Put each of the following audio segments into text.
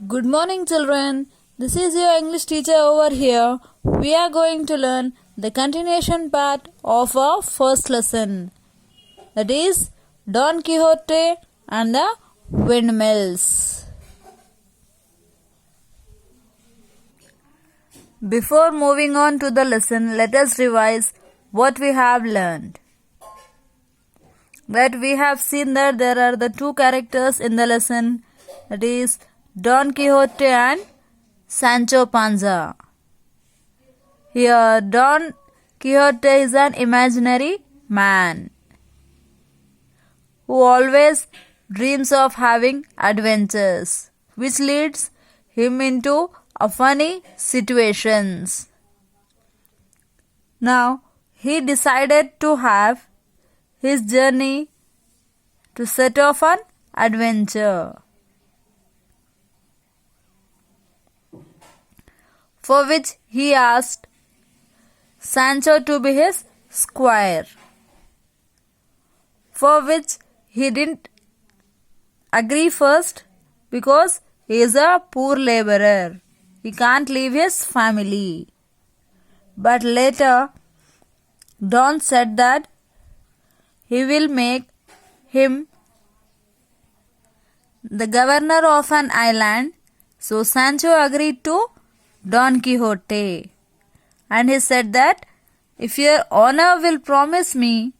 Good morning, children. This is your English teacher over here. We are going to learn the continuation part of our first lesson. That is Don Quixote and the windmills. Before moving on to the lesson, let us revise what we have learned. That we have seen that there are the two characters in the lesson, that is Don Quixote and Sancho Panza. Here Don Quixote is an imaginary man who always dreams of having adventures, which leads him into funny situations. Now he decided to have his journey to set off an adventure, for which he asked Sancho to be his squire, for which he didn't agree first because he is a poor laborer. He can't leave his family. But later Don said that he will make him the governor of an island. So Sancho agreed to Don Quixote, and he said that if your honor will promise me,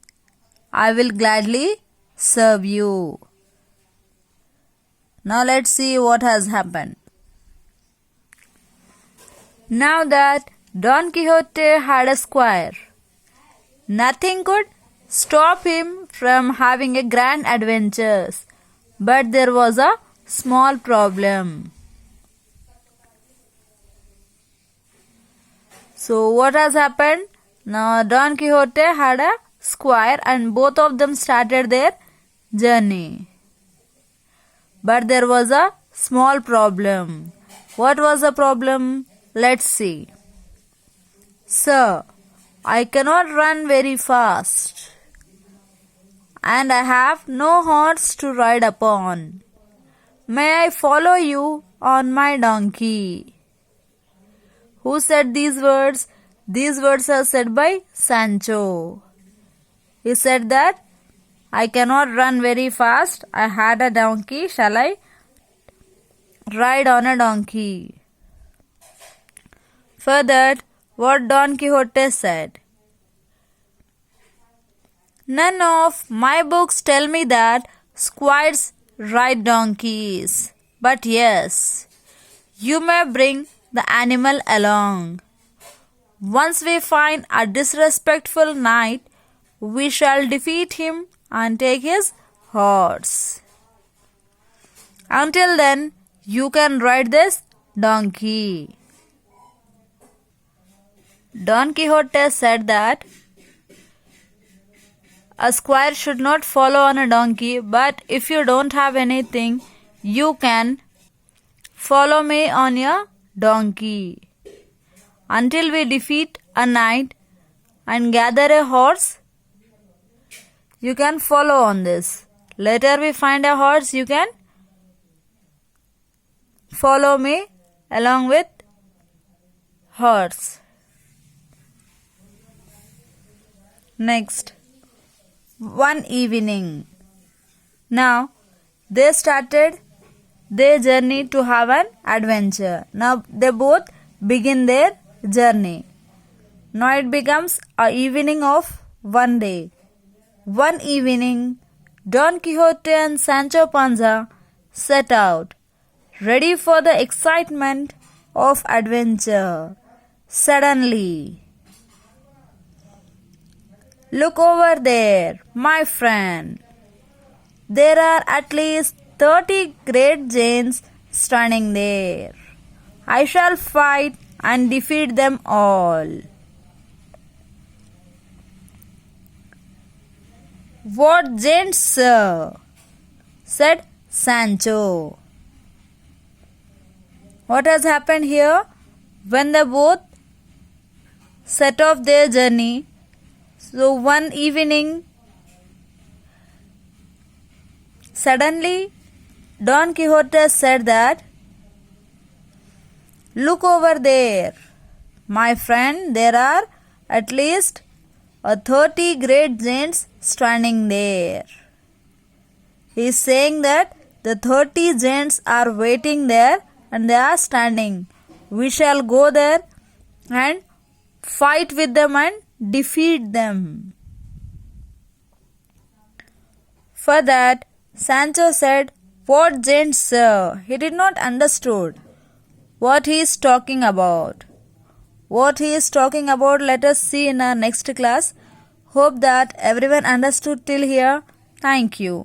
I will gladly serve you. Now let's see what has happened. Now that Don Quixote had a squire, nothing could stop him from having a grand adventures. But there was a small problem. So what has happened? Now Don Quixote had a squire and both of them started their journey. But there was a small problem. What was the problem? Let's see. Sir, I cannot run very fast, and I have no horse to ride upon. May I follow you on my donkey? Who said these words? These words are said by Sancho. He said that I cannot run very fast. I had a donkey. Shall I ride on a donkey? Further, what Don Quixote said: none of my books tell me that squires ride donkeys. But yes, you may bring the animal along. Once we find a disrespectful knight, we shall defeat him and take his horse. Until then, you can ride this donkey. Don Quixote said that a squire should not follow on a donkey, but if you don't have anything, you can follow me on your donkey. Until we defeat a knight and gather a horse, you can follow on this. Later we find a horse, you can follow me along with horse. Next, one evening. Now they started their journey to have an adventure. Now they both begin their journey. Now it becomes a evening of one day. One evening, Don Quixote and Sancho Panza set out, ready for the excitement of adventure. Suddenly, look over there, my friend. There are at least 30 great giants standing there. I shall fight and defeat them all. What giants, sir? Said Sancho. What has happened here? When they both set off their journey, so one evening, suddenly Don Quixote said that Look over there. My friend, there are at least 30 great giants standing there. He is saying that the 30 giants are waiting there and they are standing. We shall go there and fight with them and defeat them. For that, Sancho said, "What giants, sir?" He did not understood what he is talking about. What he is talking about, let us see in our next class. Hope that everyone understood till here. Thank you.